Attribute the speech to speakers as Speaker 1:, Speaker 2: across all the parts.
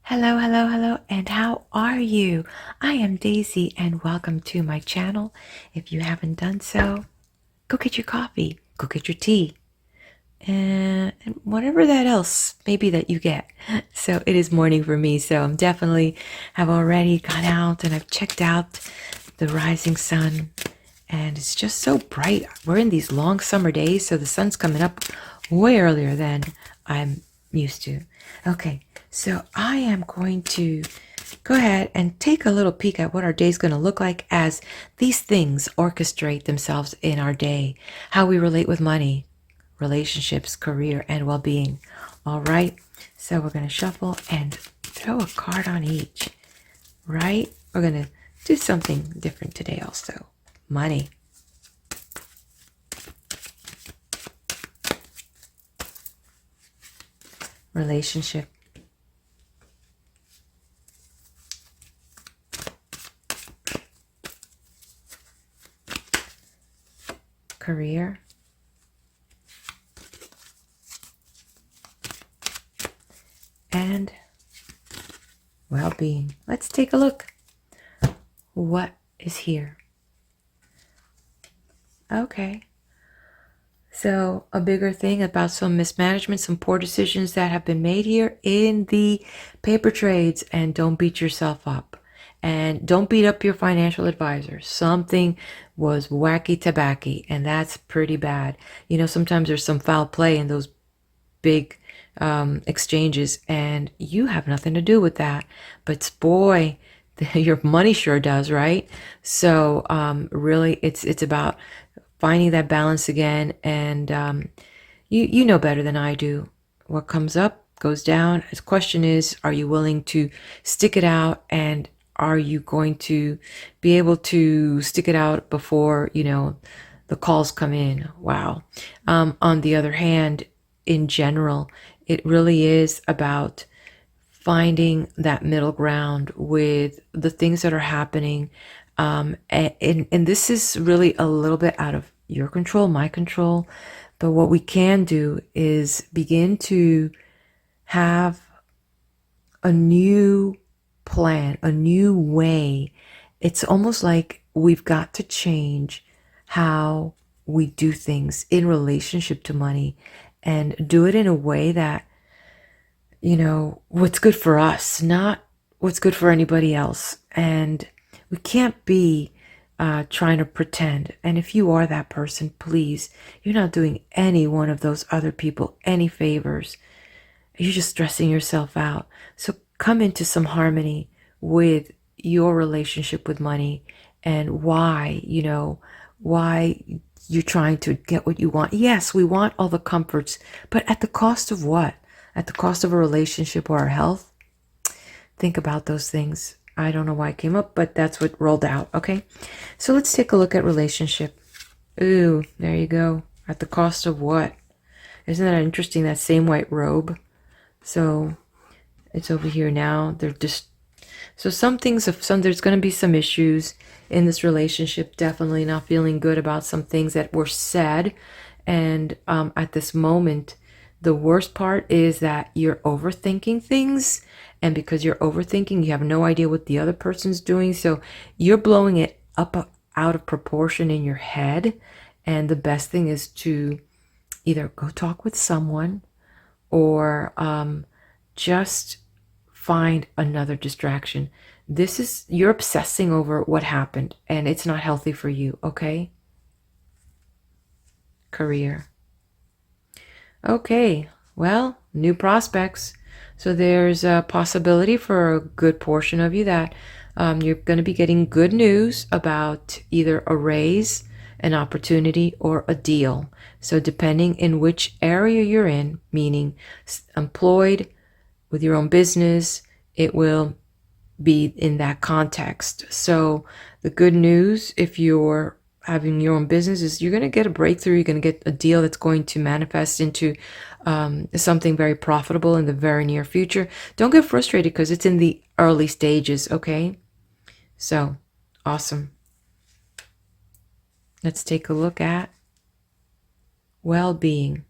Speaker 1: Hello, hello, hello, and how are you? I am Daisy, and welcome to my channel. If you haven't done so, go get your coffee, go get your tea, and whatever that else maybe that you get. So it is morning for me, so I'm definitely have already gone out and I've checked out the rising sun, and it's just so bright. We're in these long summer days, so the sun's coming up way earlier than I'm used to. Okay, so I am going to go ahead and take a little peek at what our day is going to look like as these things orchestrate themselves in our day, how we relate with money, relationships, career, and well-being. All right, so we're going to shuffle and throw a card on each, right? We're going to do something different today also. Money. Relationship. Career. And well-being. Let's take a look. What is here? Okay. So a bigger thing about some mismanagement, some poor decisions that have been made here in the paper trades, and don't beat yourself up. And don't beat up your financial advisor. Something was wacky tabacky, and that's pretty bad. You know, sometimes there's some foul play in those big exchanges, and you have nothing to do with that. But boy, your money sure does, right? So really, it's about finding that balance again, and you know better than I do. What comes up goes down. The question is, are you willing to stick it out, and are you going to be able to stick it out before, you know, the calls come in? Wow. On the other hand, in general, it really is about finding that middle ground with the things that are happening. And this is really a little bit out of your control, my control. But what we can do is begin to have a new plan, a new way. It's almost like we've got to change how we do things in relationship to money, and do it in a way that, you know, what's good for us, not what's good for anybody else. And we can't be trying to pretend. And if you are that person, please, you're not doing any one of those other people any favors. You're just stressing yourself out. So come into some harmony with your relationship with money, and why, you know, why you're trying to get what you want. Yes, we want all the comforts, but at the cost of what? At the cost of a relationship or our health? Think about those things. I don't know why it came up, but that's what rolled out. Okay, so let's take a look at relationship. Ooh, there you go. At the cost of what? Isn't that interesting? That same white robe. So it's over here now. They're just, so some things, there's going to be some issues in this relationship. Definitely not feeling good about some things that were said. And at this moment, the worst part is that you're overthinking things. And because you're overthinking, you have no idea what the other person's doing. So you're blowing it up out of proportion in your head. And the best thing is to either go talk with someone, or just find another distraction. This is, you're obsessing over what happened, and it's not healthy for you, okay? Career. Okay, well, new prospects. So there's a possibility for a good portion of you that you're going to be getting good news about either a raise, an opportunity, or a deal. So depending in which area you're in, meaning employed with your own business, it will be in that context. So the good news, if you're having your own business, is you're going to get a breakthrough. You're going to get a deal that's going to manifest into something very profitable in the very near future. Don't get frustrated because it's in the early stages, okay? So, awesome. Let's take a look at well-being.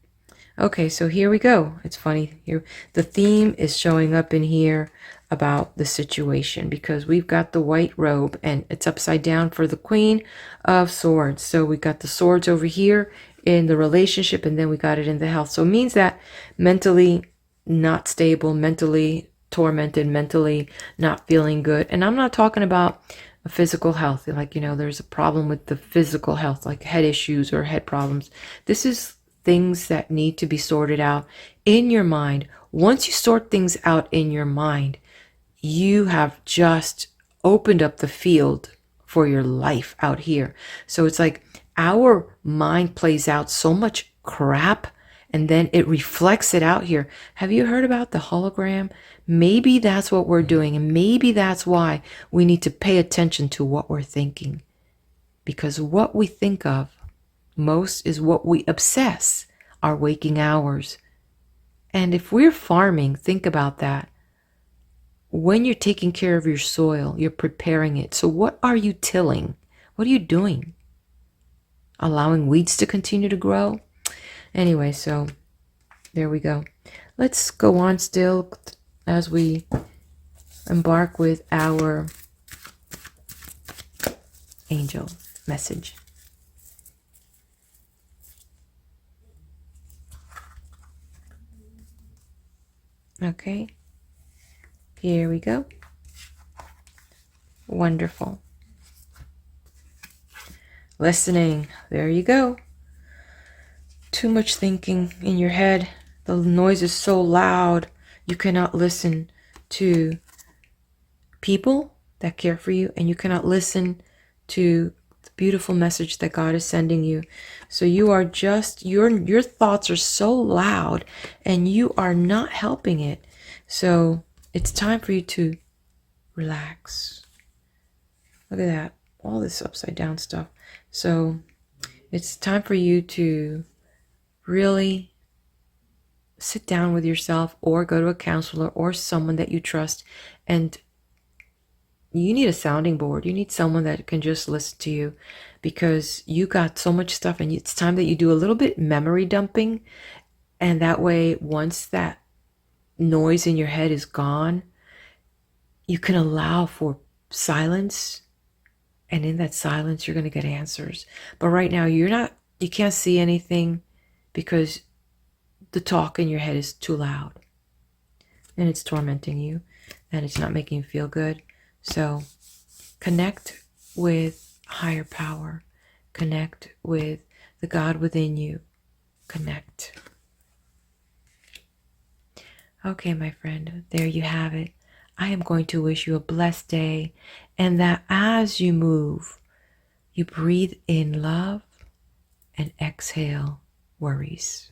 Speaker 1: Okay, so here we go. It's funny here. The theme is showing up in here about the situation because we've got the white robe and it's upside down for the Queen of Swords. So we got the swords over here in the relationship and then we got it in the health. So it means that mentally not stable, mentally tormented, mentally not feeling good. And I'm not talking about a physical health. Like, there's a problem with the physical health, like head issues or head problems. This is things that need to be sorted out in your mind. Once you sort things out in your mind, you have just opened up the field for your life out here. So it's like our mind plays out so much crap and then it reflects it out here. Have you heard about the hologram? Maybe that's what we're doing, and maybe that's why we need to pay attention to what we're thinking, because what we think of most is what we obsess our waking hours. And if we're farming, think about that. When you're taking care of your soil, you're preparing it. So what are you tilling? What are you doing? Allowing weeds to continue to grow? Anyway, so there we go. Let's go on still as we embark with our angel message. Okay, here we go. Wonderful. Listening, there you go. Too much thinking in your head. The noise is so loud, you cannot listen to people that care for you, and you cannot listen to the beautiful message that God is sending you. So you are just, your thoughts are so loud and you are not helping it. So it's time for you to relax. Look at that, all this upside down stuff. So it's time for you to really sit down with yourself or go to a counselor or someone that you trust, and you need a sounding board. You need someone that can just listen to you, because you got so much stuff and it's time that you do a little bit memory dumping. And that way, once that noise in your head is gone, you can allow for silence. And in that silence, you're going to get answers. But right now, you can't see anything because the talk in your head is too loud. And it's tormenting you. And it's not making you feel good. So connect with higher power. Connect with the God within you. Connect. Okay, my friend, there you have it. I am going to wish you a blessed day, and that as you move, you breathe in love and exhale worries.